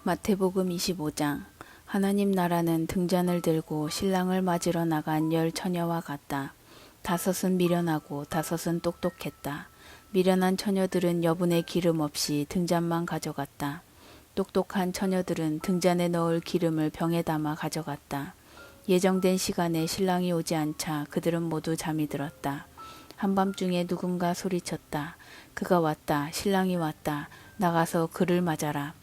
마태복음 25장. 하나님 나라는 등잔을 들고 신랑을 맞으러 나간 10 처녀와 같다. 5은 미련하고 5은 똑똑했다. 미련한 처녀들은 여분의 기름 없이 등잔만 가져갔다. 똑똑한 처녀들은 등잔에 넣을 기름을 병에 담아 가져갔다. 예정된 시간에 신랑이 오지 않자 그들은 모두 잠이 들었다. 한밤중에 누군가 소리쳤다. 그가 왔다. 신랑이 왔다. 나가서 그를 맞아라.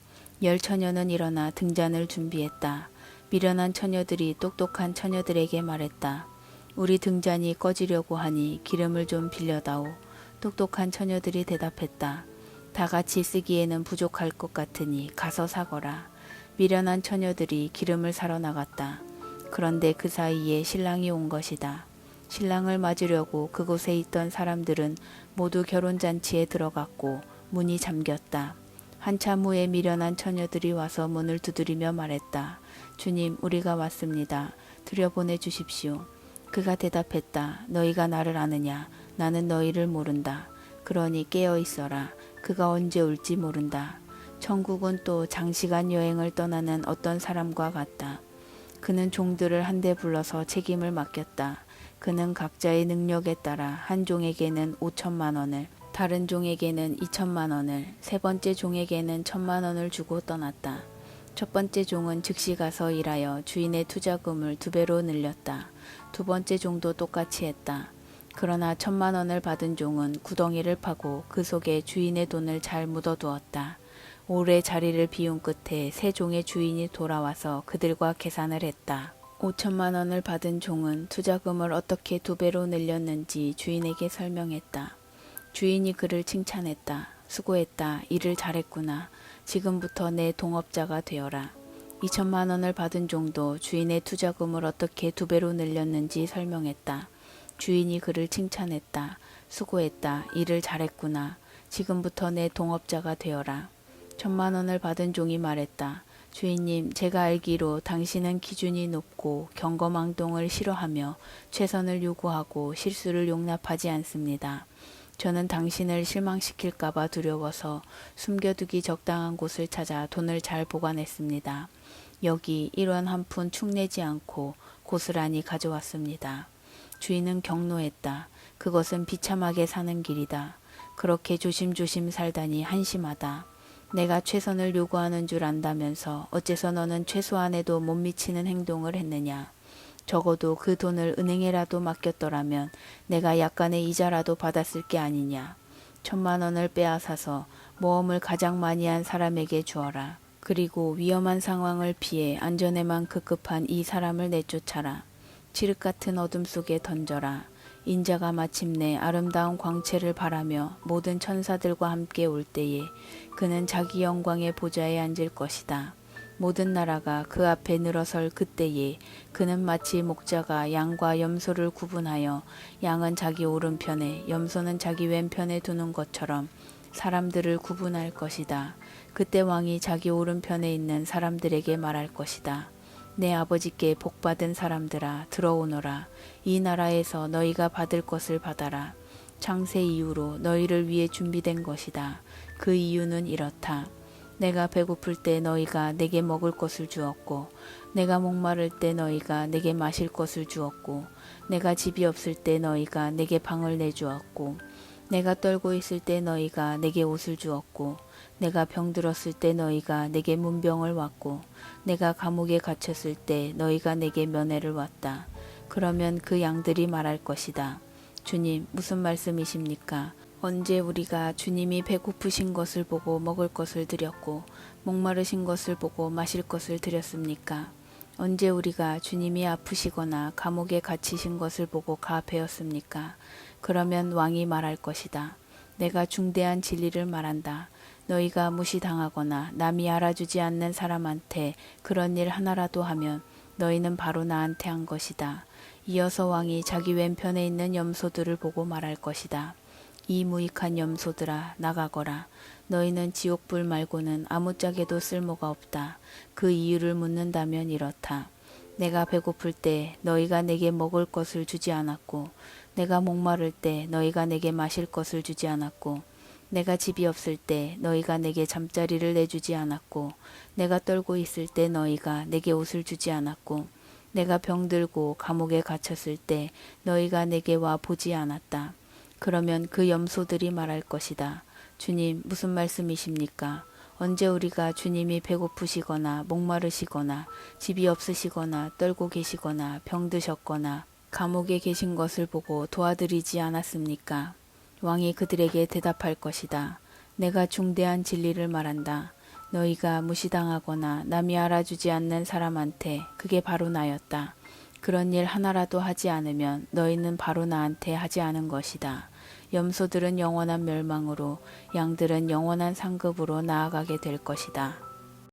10 처녀는 일어나 등잔을 준비했다. 미련한 처녀들이 똑똑한 처녀들에게 말했다. 우리 등잔이 꺼지려고 하니 기름을 좀 빌려다오. 똑똑한 처녀들이 대답했다. 다 같이 쓰기에는 부족할 것 같으니 가서 사거라. 미련한 처녀들이 기름을 사러 나갔다. 그런데 그 사이에 신랑이 온 것이다. 신랑을 맞으려고 그곳에 있던 사람들은 모두 결혼잔치에 들어갔고 문이 잠겼다. 한참 후에 미련한 처녀들이 와서 문을 두드리며 말했다. 주님, 우리가 왔습니다. 들여보내 주십시오. 그가 대답했다. 너희가 나를 아느냐? 나는 너희를 모른다. 그러니 깨어 있어라. 그가 언제 올지 모른다. 천국은 또 장시간 여행을 떠나는 어떤 사람과 같다. 그는 종들을 한데 불러서 책임을 맡겼다. 그는 각자의 능력에 따라 한 종에게는 5천만 원을, 다른 종에게는 2천만 원을, 세 번째 종에게는 1,000만 원을 주고 떠났다. 첫 번째 종은 즉시 가서 일하여 주인의 투자금을 2배로 늘렸다. 두 번째 종도 똑같이 했다. 그러나 1,000만 원을 받은 종은 구덩이를 파고 그 속에 주인의 돈을 잘 묻어두었다. 오래 자리를 비운 끝에 세 종의 주인이 돌아와서 그들과 계산을 했다. 5천만 원을 받은 종은 투자금을 어떻게 2배로 늘렸는지 주인에게 설명했다. 주인이 그를 칭찬했다. 수고했다. 일을 잘했구나. 지금부터 내 동업자가 되어라. 2천만 원을 받은 종도 주인의 투자금을 어떻게 2배로 늘렸는지 설명했다. 주인이 그를 칭찬했다. 수고했다. 일을 잘했구나. 지금부터 내 동업자가 되어라. 1,000만 원을 받은 종이 말했다. 주인님, 제가 알기로 당신은 기준이 높고 경거망동을 싫어하며 최선을 요구하고 실수를 용납하지 않습니다. 저는 당신을 실망시킬까봐 두려워서 숨겨두기 적당한 곳을 찾아 돈을 잘 보관했습니다. 여기 1원 한 푼 축내지 않고 고스란히 가져왔습니다. 주인은 경노했다. 그것은 비참하게 사는 길이다. 그렇게 조심조심 살다니 한심하다. 내가 최선을 요구하는 줄 안다면서 어째서 너는 최소한에도 못 미치는 행동을 했느냐. 적어도 그 돈을 은행에라도 맡겼더라면 내가 약간의 이자라도 받았을 게 아니냐. 1,000만 원을 빼앗아서 모험을 가장 많이 한 사람에게 주어라. 그리고 위험한 상황을 피해 안전에만 급급한 이 사람을 내쫓아라. 칠흑 같은 어둠 속에 던져라. 인자가 마침내 아름다운 광채를 바라며 모든 천사들과 함께 올 때에 그는 자기 영광의 보좌에 앉을 것이다. 모든 나라가 그 앞에 늘어설 그때에 그는 마치 목자가 양과 염소를 구분하여 양은 자기 오른편에 염소는 자기 왼편에 두는 것처럼 사람들을 구분할 것이다. 그때 왕이 자기 오른편에 있는 사람들에게 말할 것이다. 내 아버지께 복받은 사람들아 들어오너라. 이 나라에서 너희가 받을 것을 받아라. 창세 이후로 너희를 위해 준비된 것이다. 그 이유는 이렇다. 내가 배고플 때 너희가 내게 먹을 것을 주었고 내가 목마를 때 너희가 내게 마실 것을 주었고 내가 집이 없을 때 너희가 내게 방을 내주었고 내가 떨고 있을 때 너희가 내게 옷을 주었고 내가 병들었을 때 너희가 내게 문병을 왔고 내가 감옥에 갇혔을 때 너희가 내게 면회를 왔다. 그러면 그 양들이 말할 것이다. 주님, 무슨 말씀이십니까? 언제 우리가 주님이 배고프신 것을 보고 먹을 것을 드렸고 목마르신 것을 보고 마실 것을 드렸습니까? 언제 우리가 주님이 아프시거나 감옥에 갇히신 것을 보고 가베었습니까? 그러면 왕이 말할 것이다. 내가 중대한 진리를 말한다. 너희가 무시당하거나 남이 알아주지 않는 사람한테 그런 일 하나라도 하면 너희는 바로 나한테 한 것이다. 이어서 왕이 자기 왼편에 있는 염소들을 보고 말할 것이다. 이 무익한 염소들아 나가거라. 너희는 지옥불 말고는 아무짝에도 쓸모가 없다. 그 이유를 묻는다면 이렇다. 내가 배고플 때 너희가 내게 먹을 것을 주지 않았고 내가 목마를 때 너희가 내게 마실 것을 주지 않았고 내가 집이 없을 때 너희가 내게 잠자리를 내주지 않았고 내가 떨고 있을 때 너희가 내게 옷을 주지 않았고 내가 병들고 감옥에 갇혔을 때 너희가 내게 와 보지 않았다. 그러면 그 염소들이 말할 것이다. 주님, 무슨 말씀이십니까? 언제 우리가 주님이 배고프시거나 목마르시거나 집이 없으시거나 떨고 계시거나 병드셨거나 감옥에 계신 것을 보고 도와드리지 않았습니까? 왕이 그들에게 대답할 것이다. 내가 중대한 진리를 말한다. 너희가 무시당하거나 남이 알아주지 않는 사람한테 그게 바로 나였다. 그런 일 하나라도 하지 않으면 너희는 바로 나한테 하지 않은 것이다. 염소들은 영원한 멸망으로, 양들은 영원한 상급으로 나아가게 될 것이다.